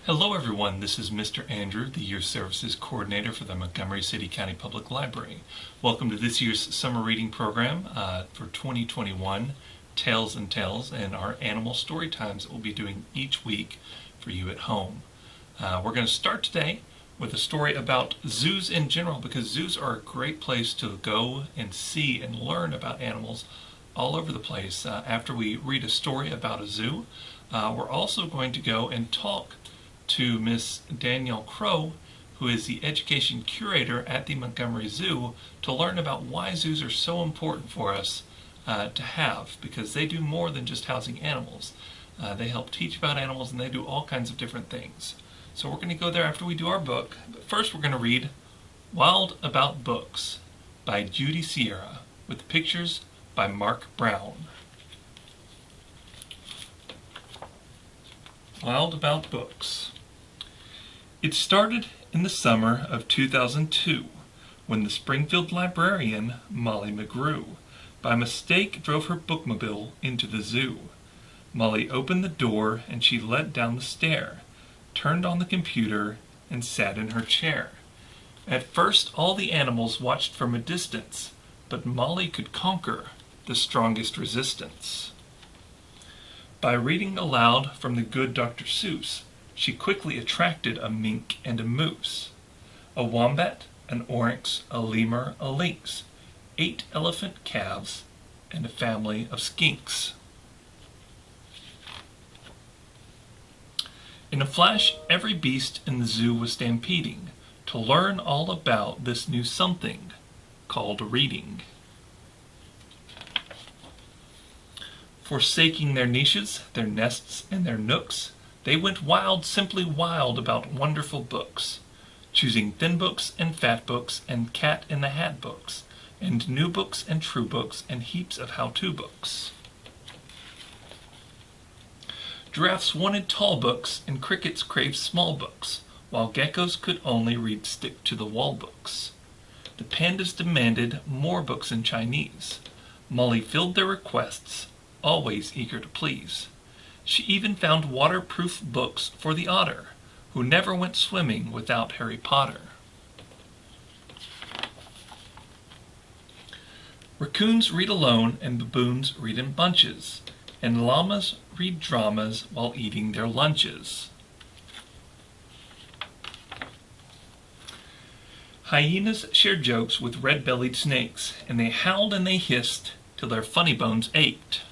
Hello everyone, this is Mr. Andrew, the Year Services Coordinator for the Montgomery City County Public Library. Welcome to this year's summer reading program for 2021, Tales and Tales, and our animal story times that we'll be doing each week for you at home. We're going to start today with a story about zoos in general, because zoos are a great place to go and see and learn about animals all over the place. After we read a story about a zoo, we're also going to go and talk to Miss Danielle Crow, who is the education curator at the Montgomery Zoo, to learn about why zoos are so important for us to have, because they do more than just housing animals. They help teach about animals, and they do all kinds of different things. So we're going to go there after we do our book. But first we're going to read Wild About Books by Judy Sierra, with pictures by Mark Brown. Wild About Books. It started in the summer of 2002 when the Springfield librarian, Molly McGrew, by mistake drove her bookmobile into the zoo. Molly opened the door and she led down the stair, turned on the computer, and sat in her chair. At first all the animals watched from a distance, but Molly could conquer the strongest resistance. By reading aloud from the good Dr. Seuss, she quickly attracted a mink and a moose, a wombat, an oryx, a lemur, a lynx, 8 elephant calves, and a family of skinks. In a flash, every beast in the zoo was stampeding to learn all about this new something called reading. Forsaking their niches, their nests, and their nooks, they went wild, simply wild about wonderful books, choosing thin books and fat books and Cat in the Hat books, and new books and true books, and heaps of how-to books. Giraffes wanted tall books, and crickets craved small books, while geckos could only read stick-to-the-wall books. The pandas demanded more books in Chinese. Molly filled their requests, always eager to please. She even found waterproof books for the otter, who never went swimming without Harry Potter. Raccoons read alone, and baboons read in bunches, and llamas read dramas while eating their lunches. Hyenas shared jokes with red-bellied snakes, and they howled and they hissed till their funny bones ached.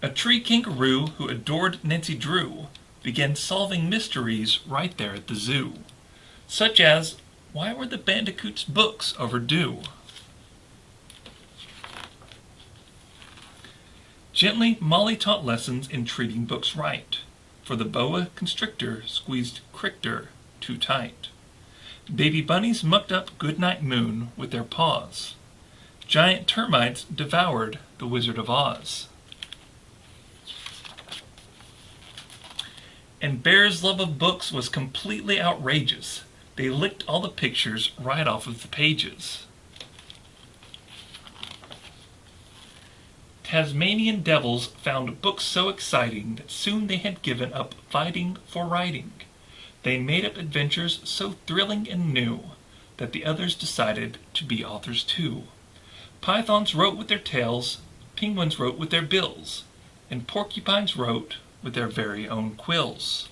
A tree kangaroo who adored Nancy Drew began solving mysteries right there at the zoo, such as, why were the bandicoot's books overdue? Gently, Molly taught lessons in treating books right, for the boa constrictor squeezed Crichter too tight. Baby bunnies mucked up Goodnight Moon with their paws. Giant termites devoured the Wizard of Oz. And bears' love of books was completely outrageous. They licked all the pictures right off of the pages. Tasmanian devils found books so exciting that soon they had given up fighting for writing. They made up adventures so thrilling and new that the others decided to be authors too. Pythons wrote with their tails, penguins wrote with their bills, and porcupines wrote with their very own quills.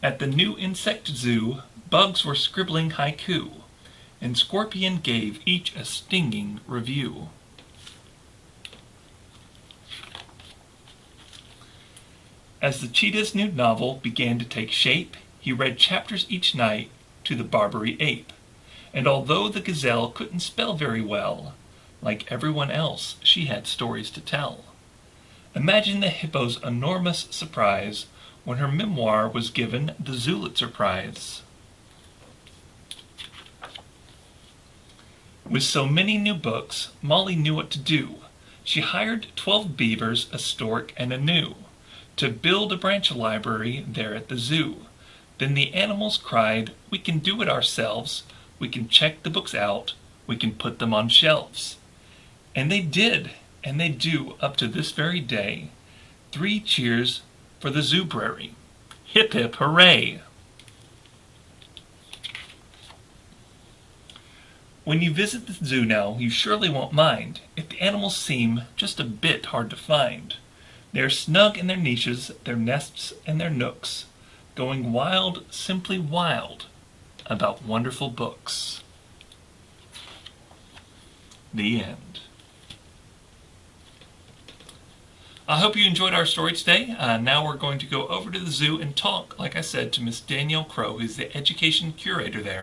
At the new insect zoo, bugs were scribbling haiku, and Scorpion gave each a stinging review. As the cheetah's new novel began to take shape, he read chapters each night to the Barbary ape, and although the gazelle couldn't spell very well, like everyone else, she had stories to tell. Imagine the hippo's enormous surprise when her memoir was given the Zulitzer Prize. With so many new books, Molly knew what to do. She hired 12 beavers, a stork, and a gnu to build a branch library there at the zoo. Then the animals cried, "We can do it ourselves. We can check the books out. We can put them on shelves." And they did, and they do up to this very day. 3 cheers for the Zoobrary. Hip hip hooray! When you visit the zoo now, you surely won't mind if the animals seem just a bit hard to find. They're snug in their niches, their nests, and their nooks, going wild, simply wild, about wonderful books. The end. I hope you enjoyed our story today. Now we're going to go over to the zoo and talk, like I said, to Miss Danielle Crow, who's the education curator there.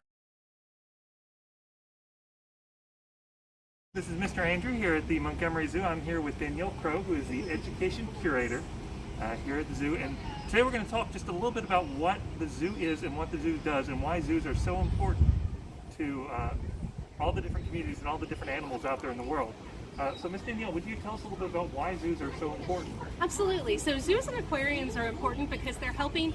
This is Mr. Andrew here at the Montgomery Zoo. I'm here with Danielle Crow, who is the education curator here at the zoo. And today we're going to talk just a little bit about what the zoo is and what the zoo does and why zoos are so important to all the different communities and all the different animals out there in the world. So Ms. Danielle, would you tell us a little bit about why zoos are so important? Absolutely. So zoos and aquariums are important because they're helping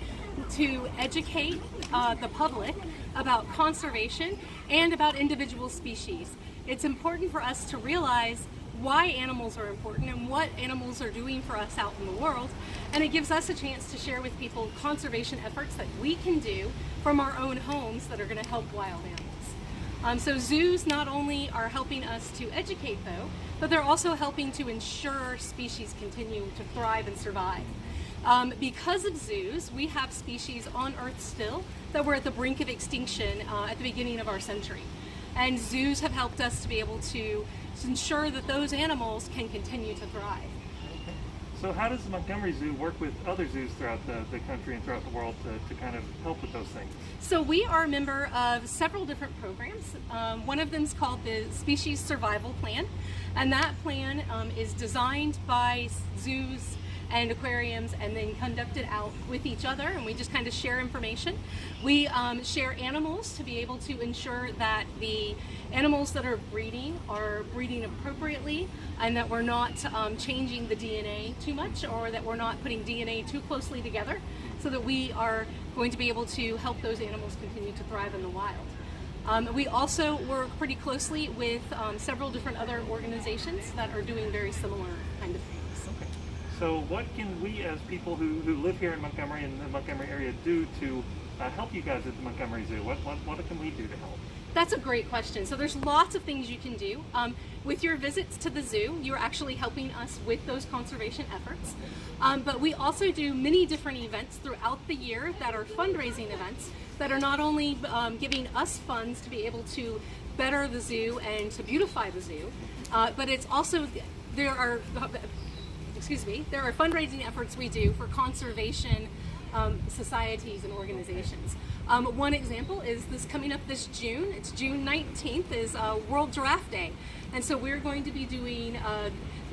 to educate the public about conservation and about individual species. It's important for us to realize why animals are important and what animals are doing for us out in the world, and it gives us a chance to share with people conservation efforts that we can do from our own homes that are going to help wild animals. So zoos not only are helping us to educate though, but they're also helping to ensure species continue to thrive and survive. Because of zoos, we have species on Earth still that were at the brink of extinction at the beginning of our century. And zoos have helped us to be able to ensure that those animals can continue to thrive. Okay. So how does the Montgomery Zoo work with other zoos throughout the country and throughout the world to kind of help with those things? So we are a member of several different programs. One of them is called the Species Survival Plan, and that plan is designed by zoos and aquariums and then conducted out with each other, and we just kind of share information. We share animals to be able to ensure that the animals that are breeding appropriately and that we're not changing the DNA too much, or that we're not putting DNA too closely together, so that we are going to be able to help those animals continue to thrive in the wild. We also work pretty closely with several different other organizations that are doing very similar kind of things. Okay. So what can we as people who live here in Montgomery and the Montgomery area do to help you guys at the Montgomery Zoo? What can we do to help? That's a great question. So there's lots of things you can do. With your visits to the zoo, you're actually helping us with those conservation efforts. But we also do many different events throughout the year that are fundraising events that are not only giving us funds to be able to better the zoo and to beautify the zoo, but it's also, there are fundraising efforts we do for conservation societies and organizations. One example is this coming up this June. It's June 19th is World Giraffe Day. And so we're going to be doing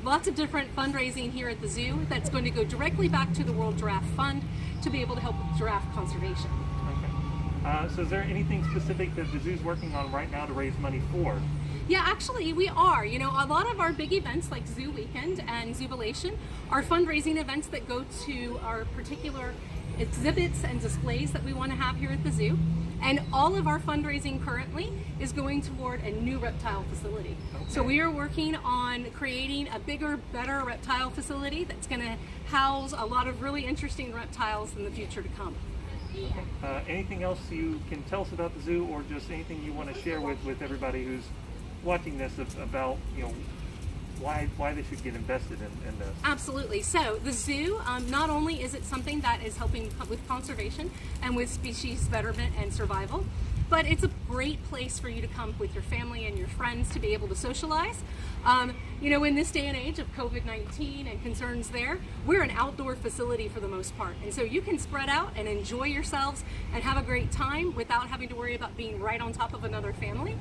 lots of different fundraising here at the zoo that's going to go directly back to the World Giraffe Fund to be able to help with giraffe conservation. Okay. So is there anything specific that the zoo's working on right now to raise money for? Yeah, actually we are. You know, a lot of our big events like Zoo Weekend and Zoobilation are fundraising events that go to our particular exhibits and displays that we want to have here at the zoo. And all of our fundraising currently is going toward a new reptile facility. Okay. So we are working on creating a bigger, better reptile facility that's going to house a lot of really interesting reptiles in the future to come. Anything else you can tell us about the zoo, or just anything you want to share with everybody who's watching this about, you know, why they should get invested in this? Absolutely. So the zoo, not only is it something that is helping with conservation and with species betterment and survival, but it's a great place for you to come with your family and your friends to be able to socialize. You know, in this day and age of COVID-19 and concerns there, we're an outdoor facility for the most part. And so you can spread out and enjoy yourselves and have a great time without having to worry about being right on top of another family.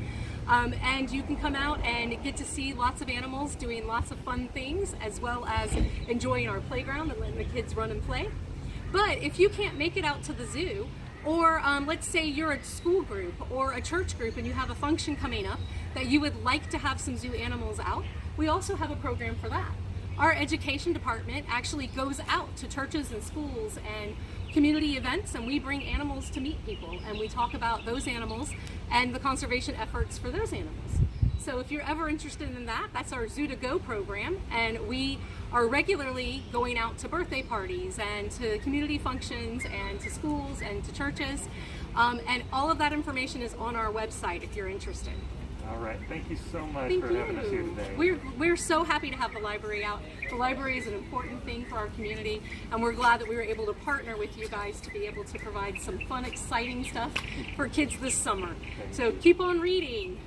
And you can come out and get to see lots of animals doing lots of fun things, as well as enjoying our playground and letting the kids run and play. But if you can't make it out to the zoo, or let's say you're a school group or a church group and you have a function coming up that you would like to have some zoo animals out, we also have a program for that. Our education department actually goes out to churches and schools and community events, and we bring animals to meet people, and we talk about those animals and the conservation efforts for those animals. So if you're ever interested in that, that's our Zoo to Go program, and we are regularly going out to birthday parties and to community functions and to schools and to churches, and all of that information is on our website if you're interested. All right. Thank you so much Thank for having us here you. today. We're so happy to have the library out. The library is an important thing for our community, and we're glad that we were able to partner with you guys to be able to provide some fun, exciting stuff for kids this summer. So keep on reading.